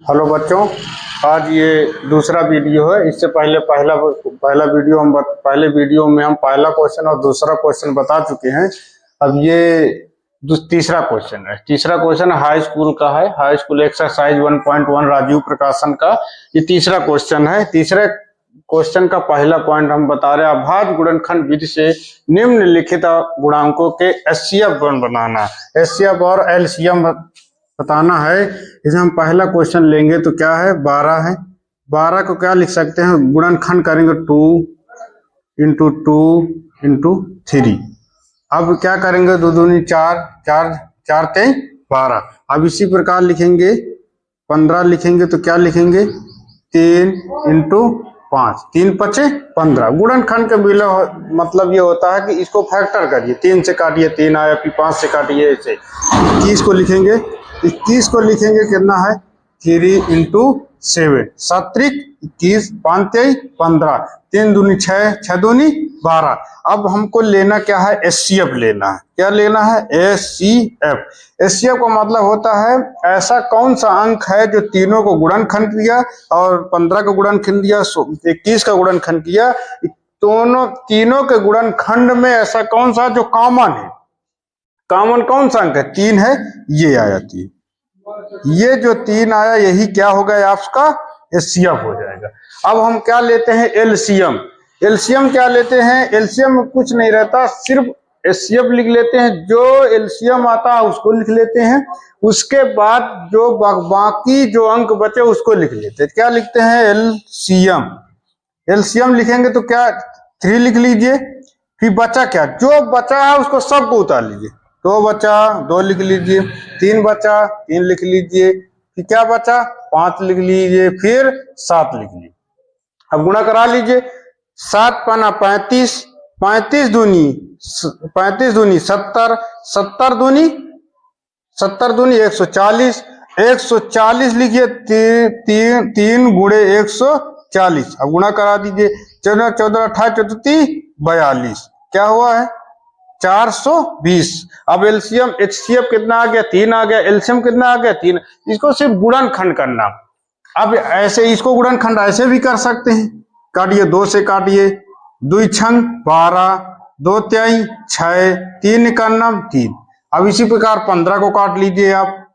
Hello बच्चों, आज ये दूसरा वीडियो है। इससे पहले पहले वीडियो में हम पहला क्वेश्चन और दूसरा क्वेश्चन बता चुके हैं। अब ये तीसरा क्वेश्चन है। तीसरा क्वेश्चन हाई स्कूल का है, हाई स्कूल एक्सरसाइज 1.1 राजीव प्रकाशन का ये तीसरा क्वेश्चन है। तीसरे क्वेश्चन का पहला पॉइंट हम बता रहे हैं, अभाज्य गुणनखंड विधि से निम्नलिखित गुणांकों के एचसीएफ बनाना, एचसीएफ और एलसीएम बताना है। इसमें हम पहला क्वेश्चन लेंगे तो क्या है, 12 है। 12 को क्या लिख सकते हैं, गुणनखंड करेंगे 2 इंटू 2 इंटू 3। अब क्या करेंगे, 2 दूनी 4, 4 4 3 12। अब इसी प्रकार लिखेंगे 15 लिखेंगे तो क्या लिखेंगे, 3 इंटू 5, 3 5 15। गुणनखंड का मतलब ये होता है कि इसको फैक्टर करिए, 3 से काटिए 3 आया, फिर 5 से काटिए, ऐसे 21 को लिखेंगे। 21 को लिखेंगे कितना है, 3 इंटू 7, 7 21, 5 23 15, 3 दूनी 6, 6 दूनी 12। अब हमको लेना क्या है, एचसीएफ लेना है। क्या लेना है, एचसीएफ। एचसीएफ का मतलब होता है ऐसा कौन सा अंक है जो तीनों को गुणनखंड किया और 15 का गुणनखंड किया, 21 का गुणनखंड किया, तीनों के गुणनखंड में ऐसा कौन सा जो कॉमन है। कॉमन कौन सा अंक है, 3 है, ये आया 3। ये जो 3 आया यही क्या होगा, आपका एचसीएफ हो जाएगा। अब हम क्या लेते हैं, एलसीएम। एलसीएम क्या लेते हैं, एलसीएम में कुछ नहीं रहता, सिर्फ एचसीएफ लिख लेते हैं। जो एलसीएम आता है उसको लिख लेते हैं, उसके बाद जो बाकी जो अंक बचे उसको लिख लेते हैं। क्या लिखते हैं, एलसीएम। एलसीएम लिखेंगे तो क्या, 3 लिख लीजिए, फिर बचा क्या, जो बचा है उसको सबको उतार लीजिए। 2 बचा 2 लिख लीजिए, 3 बचा 3 लिख लीजिए, फिर क्या बचा 5 लिख लीजिए, फिर 7 लिख लीजिए। अब गुणा करा लीजिए, 7 पाना 35, 35 दूनी 70, 70 दूनी 140, 140 लिखिए, 3 गुणे 140। अब गुणा करा दीजिए, 14 14 28 34 42, क्या हुआ है 420। अब एलसीएम एचसीएफ कितना आ गया, 3 आ गया। एलसीएम कितना आ गया, 3। इसको सिर्फ गुणनखंड करना। अब ऐसे इसको गुणनखंड ऐसे भी कर सकते हैं, काटिए 2 से काटिए, 2 छंग 12, 2 त्याई 6, 3 करना 3। अब इसी प्रकार 15 को काट लीजिए, आप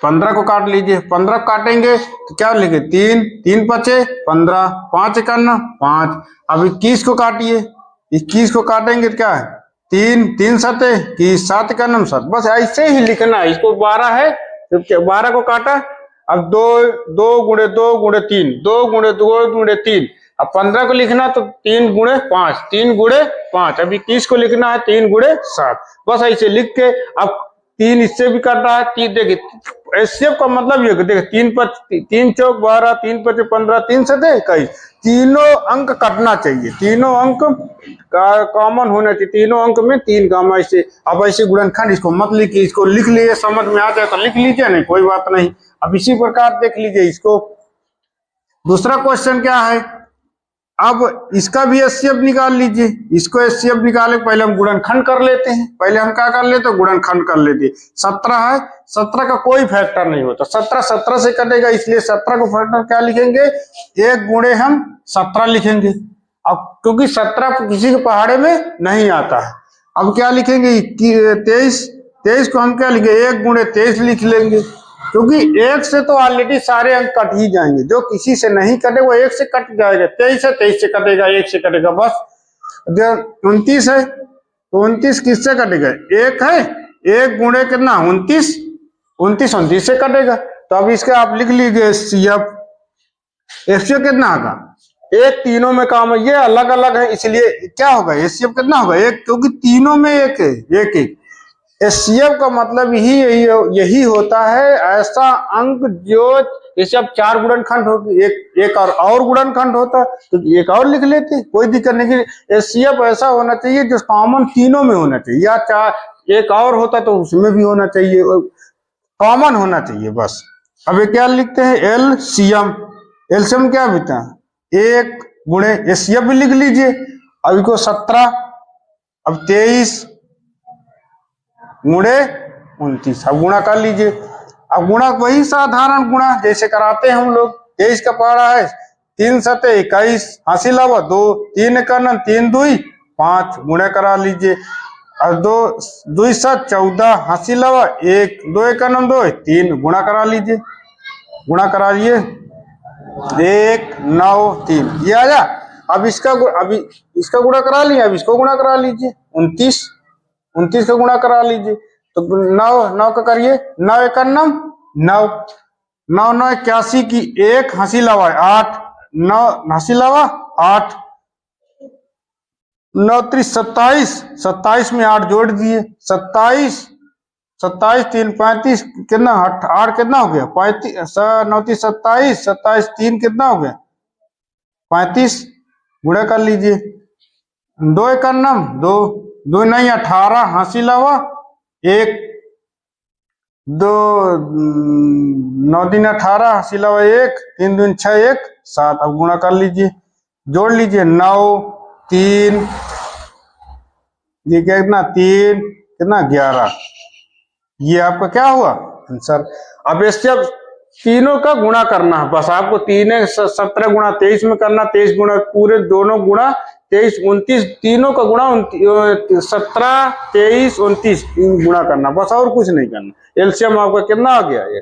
15 को काट लीजिए। 15 काटेंगे तो क्या लिखे, 3 3 पचे 15, 5 करना 5। अब 21 को काटिए, 21 को काटेंगे तो क्या है, 3 3 सते कि 7 का नम 7। बस ऐसे ही लिखना है। इसको 12 है, 12 को काटा। अब 2 गुणे 2 गुणे 3, 2 गुणे 2 गुणे 3। अब 15 को लिखना तो 3 गुणे 5, 3 गुणे 5। अब 21 को लिखना है 3 गुणे 7। बस ऐसे लिख के, अब 3 इससे भी कट रहा है, 3 देखिए एचसीएफ का मतलब ये देखिए, 3 चौक 12, 3 पचे 15, 3 सते 21। तीनों अंक कटना चाहिए, तीनों अंक कॉमन होना चाहिए, तीनों अंक में 3 कॉमन। ऐसे अब ऐसे गुणनखंड इसको मत लिखिए, इसको लिख लिए, समझ में आ जाए तो लिख लीजिए, नहीं कोई बात नहीं। अब इसी प्रकार देख लीजिए इसको। दूसरा क्वेश्चन क्या है, अब इसका भी एचसीएफ निकाल लीजिए। इसको एचसीएफ निकाले पहले हम गुणनखंड कर लेते हैं। पहले हम क्या कर लेते हैं, गुणनखंड कर लेते हैं। 17 है, 17 का कोई फैक्टर नहीं होता, 17 17 से कटेगा, इसलिए 17 को फैक्टर क्या लिखेंगे, 1 गुणे हम 17 लिखेंगे। अब क्योंकि 17 किसी के पहाड़े में नहीं आता है। अब क्या लिखेंगे, 23 को हम क्या लिखेंगे, 1 गुणे 23 लिख लेंगे, क्योंकि 1 से तो ऑलरेडी सारे अंक कट ही जाएंगे। जो किसी से नहीं कटे वो 1 से कट जाएगा, 23 है 23 से कटेगा, 1 से कटेगा बस। 29 है तो 29 किससे कटेगा, 1 है, 1 गुणे कितना 29, 29 से कटेगा। तो अब इसके आप लिख लीजिए एचसीएफ। एचसीएफ कितना होगा, 1 तीनों में काम है, ये अलग अलग है, इसलिए क्या होगा, एचसीएफ कितना होगा 1, क्योंकि तीनों में 1 है, 1 1। एचसीएफ का मतलब यही होता है ऐसा अंक जो, जैसे अब 4 गुणनखंड हो, एक और गुणनखंड होता तो एक और लिख लेते, कोई दिक्कत नहीं। एचसीएफ ऐसा होना चाहिए जो कॉमन तीनों में होना चाहिए, या 4 एक और होता तो उसमें भी होना चाहिए, कॉमन होना चाहिए बस। अब ये क्या लिखते हैं, एलसीएम। एलसीएम क्या होता है, 1 गुणे, एचसीएफ भी लिख लीजिए। अब इसको 17, अब 23 गुणे 29, अब गुणा कर लीजिए, अब गुणा वही साधारण गुणा जैसे कराते हैं हम लोग। 23 का पहाड़ा है 3 सते 21, हासिल लावा 2, 3 का 3 दूई 5, गुणा करा लीजिए। और 2 7 14, हासिल लावा 1, 2 का 2 3, गुणा करा लीजिए। गुणा कराइए 1 9 3, ये आया। अब इसका गुणा करा लिया, अब इसको गुणा करा लीजिए 29 का गुणा करा लीजिए। तो 9 का करिए 9 1 9 9 9 9 81 की 1, हंसी लावा 8, 9 हंसी लावा 8, 9 3 27, 27 में 8 जोड़ दिए 27, 27 3 35, कितना 8 कितना हो गया 35, 9 3 27, 27 3 कितना हो गया 35, गुणा कर लीजिए। 2 1 9 2, 2 नहीं 18, हंसी लावा 1, 2 9 3 18, हंसी लावा 1, 3 2 6 1 7। अब गुणा कर लीजिए, जोड़ लीजिए 9 3, ये क्या कितना 3 कितना 11, ये आपका क्या हुआ आंसर। अब इससे अब तीनों का गुणा करना है, बस आपको 17 गुणा 23 में करना, 23 गुणा पूरे दोनों गुणा 23 29, तीनों का गुणा 17 23 29 गुणा करना, बस और कुछ नहीं करना। एलसीएम आपका कितना आ गया, ये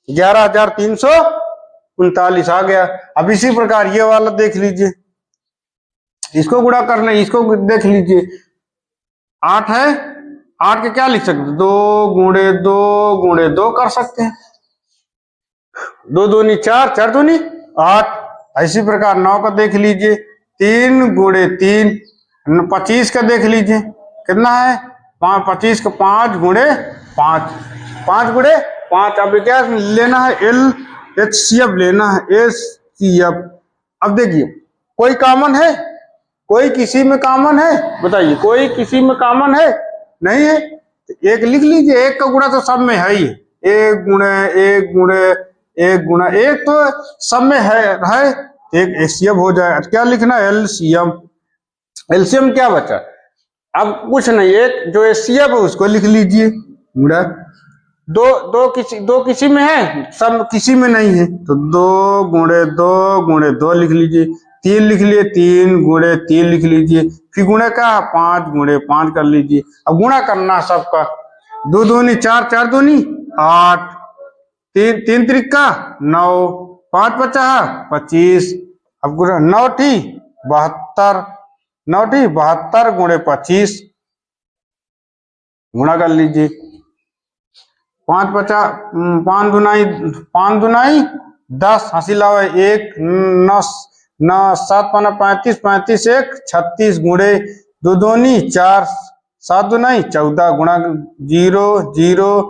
11,339 आ गया। अब इसी प्रकार ये वाला देख लीजिए, इसको गुणा करना, इसको देख लीजिए 8 है, 8 के क्या लिख सकते 2 गुणे 2 गुणे 2 कर सकते हैं, 2 दूनी 4, 4 दूनी 8। इसी प्रकार 9 का देख लीजिए 3 गुणे 3, 25 का देख लीजिए कितना है 25 का 5 गुणे 5, 5 गुणे 5। अब क्या लेना है LHCF लेना है, HCF। अब देखिए कोई कॉमन है, कोई किसी में कॉमन है, बताइए कोई किसी में कॉमन है नहीं है, तो एक लिख लीजिए, एक का गुणा तो सब में है ही, 1 गुणे 1 गुणे 1 गुणा 1 तो सब में है, एक एचसीएफ हो जाए। क्या लिखना एलसीएम, एलसीएम क्या बचा, अब कुछ नहीं, एक जो एचसीएफ है उसको लिख लीजिए, गुणा दो किसी में है, सब किसी में नहीं है, तो 2 गुणे 2 गुणे 2 लिख लीजिए, 3 लिख लिए 3 गुणे 3 लिख लीजिए, फिर गुणे का 5 गुणे 5 कर लीजिए। अब गुणा करना सबका, 2 दूनी 4, 4 दूनी 8, 3 त्रिका 9, 5 बचा 25। अब गुणा 9 ठी 72, 9 ठी 72 गुणे 25, गुणा कर लीजिए। 5 बचा 5 दुनाई 10, हंसी लावा 1, 9 7 5 35, 35 1 36 गुणे 2 दूनी 4, 7 दुनाई 14, गुणा 0 0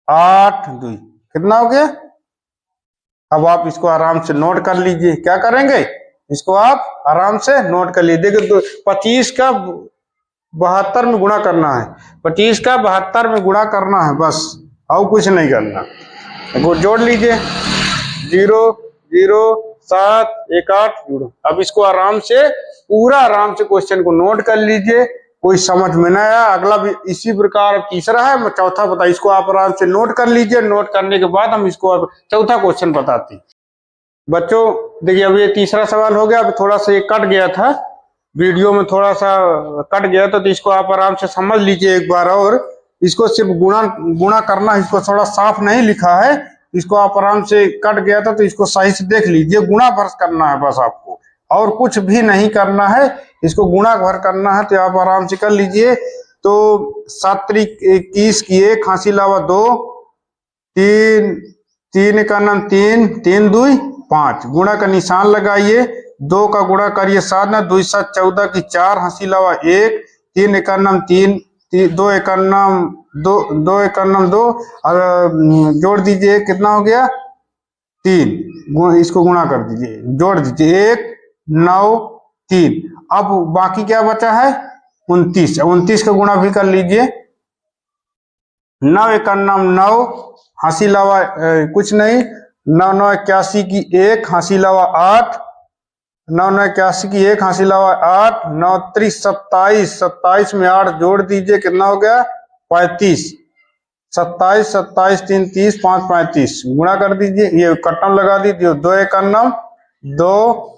8 2, कितना हो गया। अब आप इसको आराम से नोट कर लीजिए, क्या करेंगे इसको आप आराम से नोट कर लीजिए। देखिए 25 का 72 में गुणा करना है, 25 का 72 में गुणा करना है, बस और कुछ नहीं करना। वो जोड़ लीजिए 0 0 7 1 8 0। अब इसको आराम से पूरा आराम से क्वेश्चन को नोट कर लीजिए, कोई समझ में ना आया अगला भी इसी प्रकार, तीसरा है मैं चौथा बता, इसको आप आराम से नोट कर लीजिए। नोट करने के बाद हम इसको चौथा क्वेश्चन बताते हैं। बच्चों देखिए अब ये तीसरा सवाल हो गया, अब थोड़ा सा ये कट गया था वीडियो में, थोड़ा सा कट गया तो इसको आप आराम से समझ लीजिए एक बार। और इसको सिर्फ गुणा करना, इसको थोड़ा साफ नहीं लिखा है, इसको आप आराम से कट गया था तो इसको सही से देख लीजिए। गुणा भर करना है बस आपको, और कुछ भी नहीं करना है, इसको गुणा भर करना है तो आप आराम से कर लीजिए। तो 7 त्रिक 21 की 1, हंसी लावा 2, 3 3 का 3 3 2 5, गुणा का निशान लगाइए, 2 का गुणा करिए 7 ना 2 7 14 की 4, हंसी लावा 1, 3 1 3 2 1 2 2 1 2, और जोड़ दीजिए कितना हो गया 3, इसको गुणा कर दीजिए, जोड़ दीजिए 1 9 3। अब बाकी क्या बचा है 29, 29 का गुणा भी कर लीजिए, 9 1 9, हंसी लावा कुछ नहीं, 9 9 81 की 1, हंसी लावा 8, 9 9 81 की 1, हंसी लावा 8, 9 3 27, 27 में 8 जोड़ दीजिए कितना हो गया 35, 27, 27 3 30, 5 35 गुणा कर दीजिए, ये कट्टम लगा दीजिए। 2 1 9, 2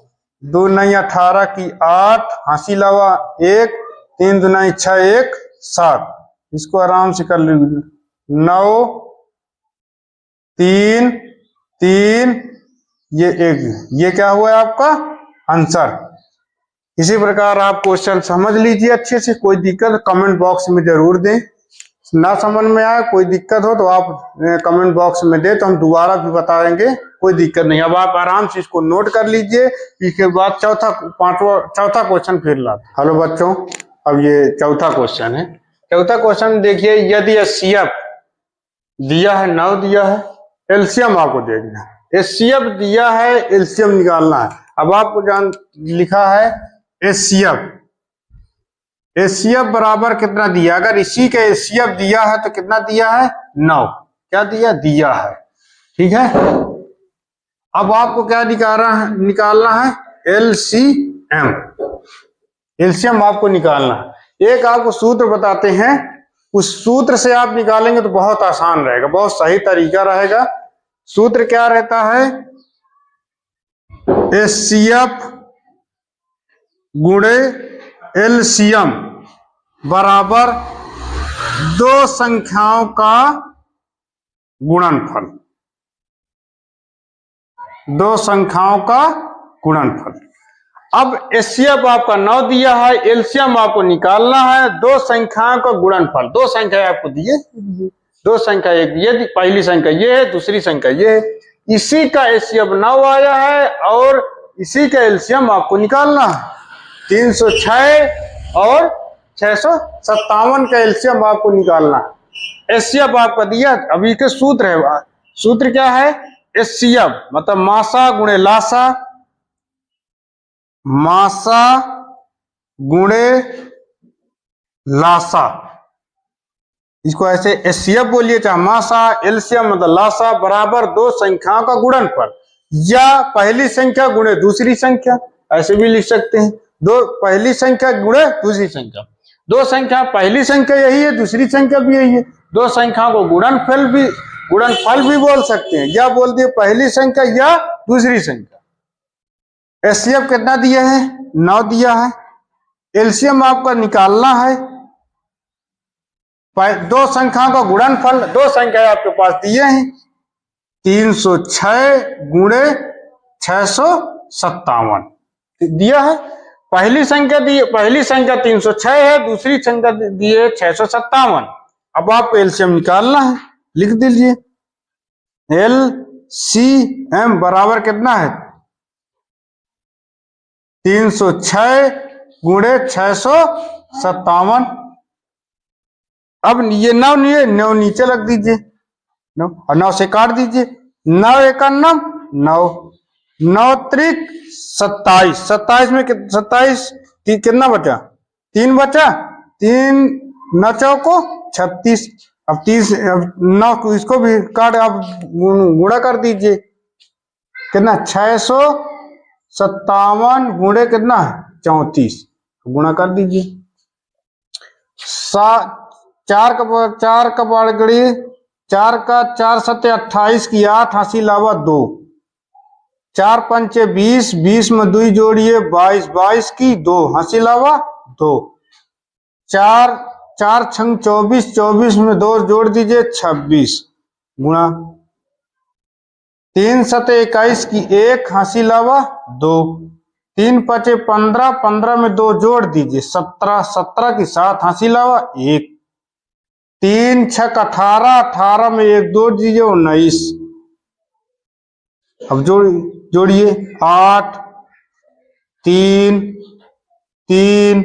2 9 18 की 8, हासिल लावा 1, 3 2 9 6 1 7, इसको आराम से कर लीजिए। 9 3 3 ये 1, ये क्या हुआ है आपका आंसर। इसी प्रकार आप क्वेश्चन समझ लीजिए अच्छे से। कोई दिक्कत कमेंट बॉक्स में जरूर दें, ना समझ में आए कोई दिक्कत हो तो आप कमेंट बॉक्स में दे, तो हम दोबारा भी बताएंगे, कोई दिक्कत नहीं। अब आप आराम से इसको नोट कर लीजिए। इसके बाद चौथा क्वेश्चन फिर लाते। हेलो बच्चों, अब ये चौथा क्वेश्चन है। चौथा क्वेश्चन देखिए, यदि एचसीएफ दिया है 9 दिया है, एलसीएम आपको देखना है। एचसीएफ दिया है, एलसीएम निकालना है। अब आपको जान लिखा है एचसीएफ, एचसीएफ बराबर कितना दिया, अगर इसी का एचसीएफ दिया है तो कितना दिया है 9, क्या दिया है, ठीक है। अब आपको क्या निकालना है एलसीएम, एलसीएम आपको निकालना है। एक आपको सूत्र बताते हैं, उस सूत्र से आप निकालेंगे तो बहुत आसान रहेगा, बहुत सही तरीका रहेगा। सूत्र क्या रहता है, एचसीएफ गुणे एलसीएम बराबर 2 संख्याओं का गुणनफल, 2 संख्याओं का गुणनफल। अब एचसीएफ आपका 9 दिया है, एलसीएम आपको निकालना है, 2 संख्याओं का गुणनफल। 2 संख्या आपको दिए, 2 संख्या, एक ये पहली संख्या ये है, दूसरी संख्या ये है। इसी का एचसीएफ 9 आया है और इसी का एलसीएम आपको निकालना है। 306 और 657 का एलसीएम आपको निकालना है। एचसीएफ आपका दिया, अभी के सूत्र है, सूत्र क्या है एचसीएफ मतलब मासा गुणे लासा, मासा गुणे लासा, इसको ऐसे एचसीएफ बोलिए चाहे मासा, एलसीएम मतलब लासा बराबर 2 संख्याओं का गुणनफल, या पहली संख्या गुणे दूसरी संख्या, ऐसे भी लिख सकते हैं। पहली संख्या गुणे दूसरी संख्या, 2 संख्या, पहली संख्या यही है, दूसरी संख्या भी यही है, 2 संख्याओं को गुणनफल भी बोल सकते हैं, या बोल दिए पहली संख्या या दूसरी संख्या। एचसीएफ कितना दिया है 9 दिया है, एलसीएम आपका निकालना है, 2 संख्याओं का गुणनफल, 2 संख्या आपके पास दिए हैं, 306 गुणे 657 दिया है। पहली संख्या 306 है, दूसरी संख्या दी है 657। अब आपको एलसीएम निकालना है, लिख दीजिए एलसीएम बराबर कितना है 306 गुणे 657। अब ये 9 नीचे रख दीजिए, 9 और 9 से काट दीजिए, 9 1 9, 9 त्रिक 27, 27 में 27 कितना बचा 3 बचा, 3 9 चौको 36। अब 30 9 को इसको भी काट आप गुणा कर दीजिए, कितना 657 गुणे कितना 34, गुणा कर दीजिए। 4 का बारगड़ी 4 का 4 7 28 की 8 हासिल लावा 2, 4 पंचे 20, 20 में 2 जोड़िए 22, 22 की 2 हासिल लावा 2, 4 छंग 24, 24 में 2 जोड़ दीजिए 26 गुणा 3 7 21 की 1 हासिल लावा 2, 3 5 15, 15 में 2 जोड़ दीजिए 17, 17 की 7 हासिल लावा 1, 3 6 18, 18 में 1 जोड़ दीजिए 19। अब जोड़िए 8 3 3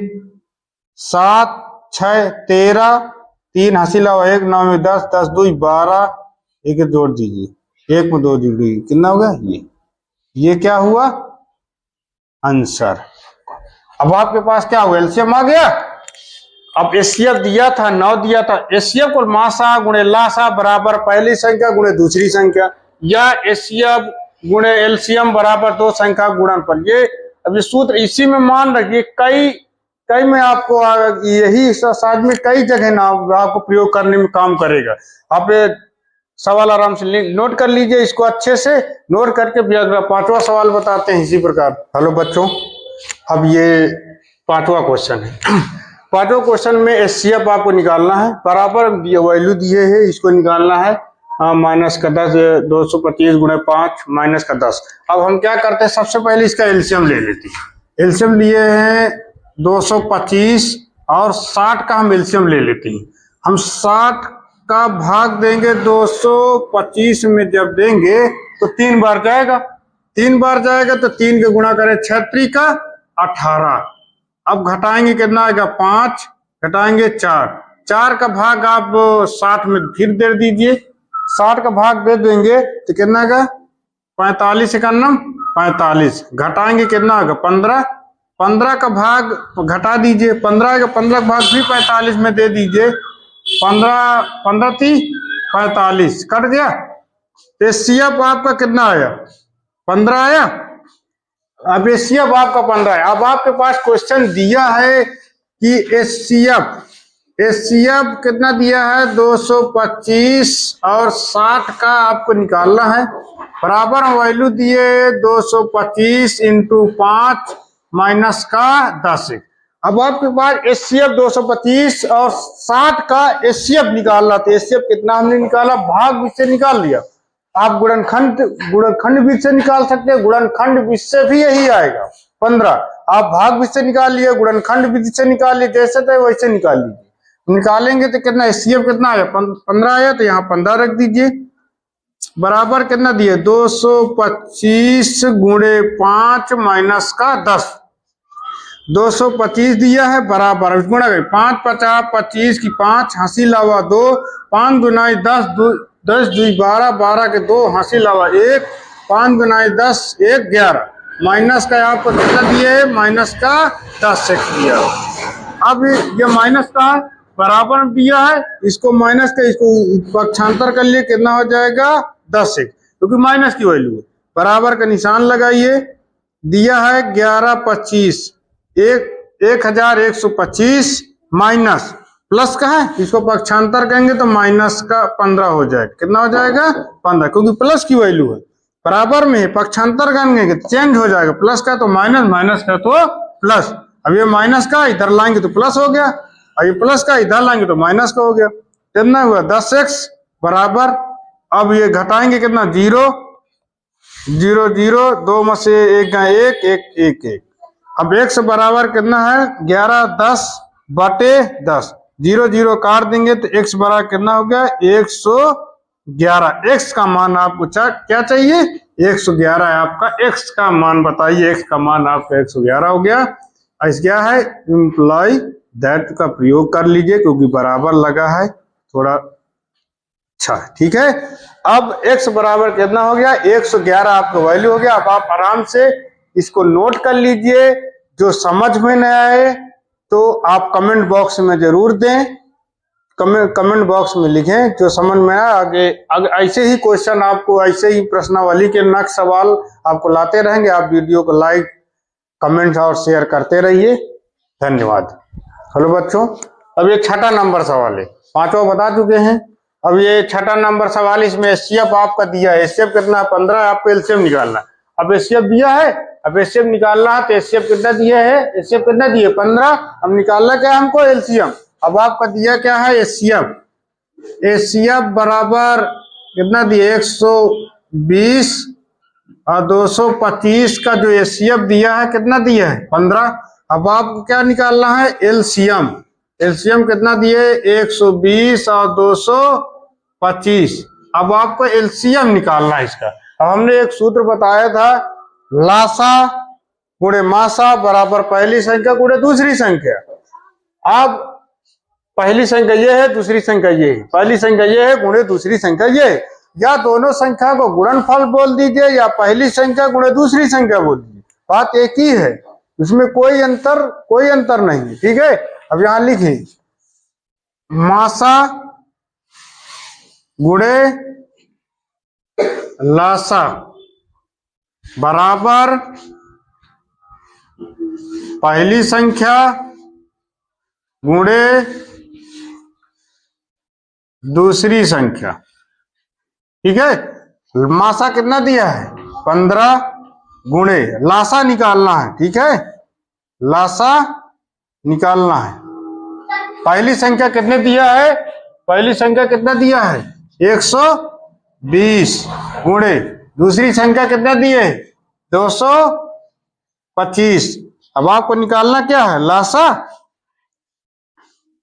7 6 13, 3 हासिल 1 9 में 10, 10 2 12, 1 जोड़ दीजिए, 1 में 2 जोड़िए, कितना होगा ये क्या हुआ आंसर। अब आपके पास क्या हुआ एलसीएम आ गया। अब एचसीएफ दिया था 9 दिया था, एचसीएफ को मासा गुणे लासा बराबर पहली संख्या गुणे दूसरी संख्या, या एचसीएफ गुणे एलसीएम बराबर 2 संख्या गुणनफल। ये अब ये सूत्र इसी में मान रखिए, कई कई में आपको यही शायद में कई जगह ना आपको प्रयोग करने में काम करेगा। आप सवाल आराम से नोट कर लीजिए, इसको अच्छे से नोट करके फिर अगला 5वां सवाल बताते हैं इसी प्रकार। हेलो बच्चों, अब ये 5वां क्वेश्चन है। 5वां क्वेश्चन में एचसीएफ आपको निकालना है, बराबर वैल्यू दिए है, इसको निकालना है माइनस का 10, 225 गुणे 5 माइनस का 10। अब हम क्या करते हैं, सबसे पहले इसका एलसीएम ले लेते हैं। एलसीएम लिए हैं 225 और 60 का हम एलसीएम ले लेते हैं। हम 60 का भाग देंगे 225 में, जब देंगे तो 3 बार जाएगा, 3 बार जाएगा तो 3 के गुणा करें 6 का 18। अब घटाएंगे कितना आएगा 5, घटाएंगे 4, 4 का भाग आप 60 में फिर दे दीजिए, 60 का भाग दे देंगे तो कितना आएगा 45 51 45, घटाएंगे कितना आएगा 15, 15 का भाग घटा दीजिए, 15 का 15 का भाग भी 45 में दे दीजिए, 15 15 30 45 कट गया। एचसीएफ आपका कितना आया 15 आया। अब एचसीएफ आपका 15 है। अब आपके पास क्वेश्चन दिया है कि एचसीएफ कितना दिया है 225 और 60 का आपको निकालना है। बराबर वैल्यू दिए 225 इंटू 5 माइनस का 10। अब आपके पास एचसीएफ 225 और 60 का एचसीएफ निकालना, तो एचसीएफ कितना हमने निकाला, भाग बीच से निकाल लिया। आप गुणनखंड बीच से निकाल सकते हैं, गुणनखंड बीच से भी यही आएगा 15। आप भाग बीच से निकाल लिए, गुणनखंड बीच से निकाल लिए, जैसे थे वैसे निकाल लीजिए। निकालेंगे तो कितना एचसीएफ कितना आया 15 आया, तो यहाँ 15 रख दीजिए। बराबर कितना दिए 225 गुणे 5 माइनस का 10, 225 दिया है, बराबर गुणा करें 5 50 25 की 5 हंसी लावा 2, 5 दुनाई 10, 10 2 12, 12 के 2 हंसी लावा 1, 5 दुनाई 10 1 11, माइनस का आपको कितना दिए है माइनस का 10 दिया। अब ये माइनस का बराबर दिया है, इसको माइनस का इसको पक्षांतर कर लिए कितना हो जाएगा 10, क्योंकि माइनस की वैल्यू है। बराबर का निशान लगाइए, दिया है 11 25 1125 माइनस प्लस का है, इसको पक्षांतर करेंगे तो माइनस का 15 हो जाएगा। कितना हो जाएगा 15, क्योंकि प्लस की वैल्यू है। बराबर में पक्षांतर करेंगे तो चेंज हो जाएगा, प्लस का तो माइनस, माइनस का तो प्लस। अब ये माइनस का इधर लाएंगे तो प्लस हो गया, और ये प्लस का इधर लाएंगे तो माइनस का हो गया। कितना हुआ 10x बराबर। अब ये घटाएंगे कितना 0 0 0, 2 में से 1 गए 1 1 1 1। अब x बराबर कितना है 11 10 बटे 10, 0 0 काट देंगे तो x बराबर कितना हो गया 111। x का मान आपको क्या चाहिए 111 है आपका, x का मान बताइए, x का मान आपका 111 हो गया। ऐसा क्या है इम्प्लॉय दैट का प्रयोग कर लीजिए, क्योंकि बराबर लगा है थोड़ा अच्छा, ठीक है। अब x बराबर कितना हो गया 111 आपका वैल्यू हो गया। अब आप आराम से इसको नोट कर लीजिए, जो समझ में न आए तो आप कमेंट बॉक्स में जरूर दें, कमेंट बॉक्स में लिखें जो समझ में आए। आगे ऐसे ही क्वेश्चन आपको, ऐसे ही प्रश्नावली के नेक्स्ट सवाल आपको लाते रहेंगे। आप वीडियो को लाइक कमेंट और शेयर करते रहिए। धन्यवाद। हेलो बच्चों, अब ये 6ठा नंबर सवाल है, 5वां बता चुके हैं। अब ये 6ठा नंबर सवाल, इसमें एचसीएफ आपका दिया है, एचसीएफ कितना 15 है, आपको एलसीएम निकालना। अब एचसीएफ दिया है, अब एचसीएफ निकालना है, तो एचसीएफ कितना दिया है, एचसीएफ कितना दिए 15। अब निकालना क्या है हमको एलसीएम। अब आपका दिया क्या है एचसीएफ, एचसीएफ बराबर कितना दिए 120 और 225 का जो एचसीएफ दिया है कितना दिया है 15। अब आपको क्या निकालना है एलसीएम, एलसीएम कितना दिए 120 और 225। अब आपको एलसीएम निकालना है इसका। अब हमने एक सूत्र बताया था, लासा गुणे मासा बराबर पहली संख्या गुणे दूसरी संख्या। अब पहली संख्या ये है, दूसरी संख्या ये है, पहली संख्या ये है गुणे दूसरी संख्या ये है, या दोनों संख्या को गुणनफल बोल दीजिए या पहली संख्या गुणे दूसरी संख्या बोल दीजिए, बात एक ही है, इसमें कोई अंतर नहीं है, ठीक है। अब यहां लिखिए मासा गुणे लासा बराबर पहली संख्या गुणे दूसरी संख्या, ठीक है। मासा कितना दिया है 15 गुणे, लासा निकालना है, ठीक है, लासा निकालना है। पहली संख्या कितने दिया है, पहली संख्या कितना दिया है 120 गुणे दूसरी संख्या कितना दिए 225। अब आपको निकालना क्या है लासा,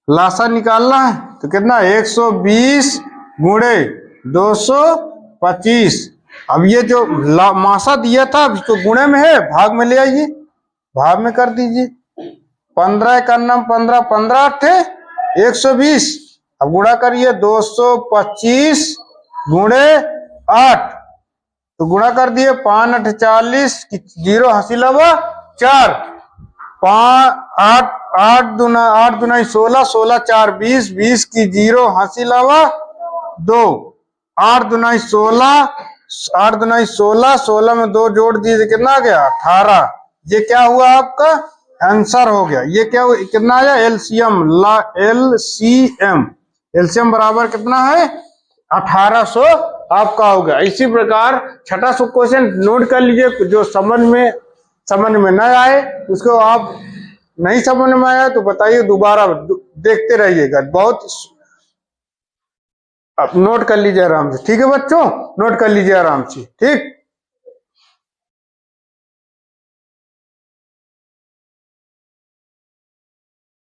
लासा निकालना है तो कितना 120 गुणे 225। अब ये जो मासा दिया था इसको गुणे में है, भाग में ले आइए, भाग में कर दीजिए। 15 का नाम 15, 15 थे 120। अब गुणा करिए 225 गुणे 8, तो गुणा कर दिए 5 8 40, 0 हंसी लवा 4, 8 दूना 16, 16 4 20, 20 की 0 हंसी लवा 2, 8 दूना 16, 8 दूना 16, 16 में 2 जोड़ दीजिए कितना आ गया 18। ये क्या हुआ आपका आंसर हो गया। ये क्या हुआ, कितना आया एलसीएम, एलसीएम बराबर कितना है 1800 आपका हो गया। इसी प्रकार छठा क्वेश्चन नोट कर लीजिए, जो समझ में न आए उसको, आप नहीं समझ में आया तो बताइए, दोबारा देखते रहिएगा, बहुत नोट कर लीजिए आराम से, ठीक है बच्चों, नोट कर लीजिए आराम से, ठीक।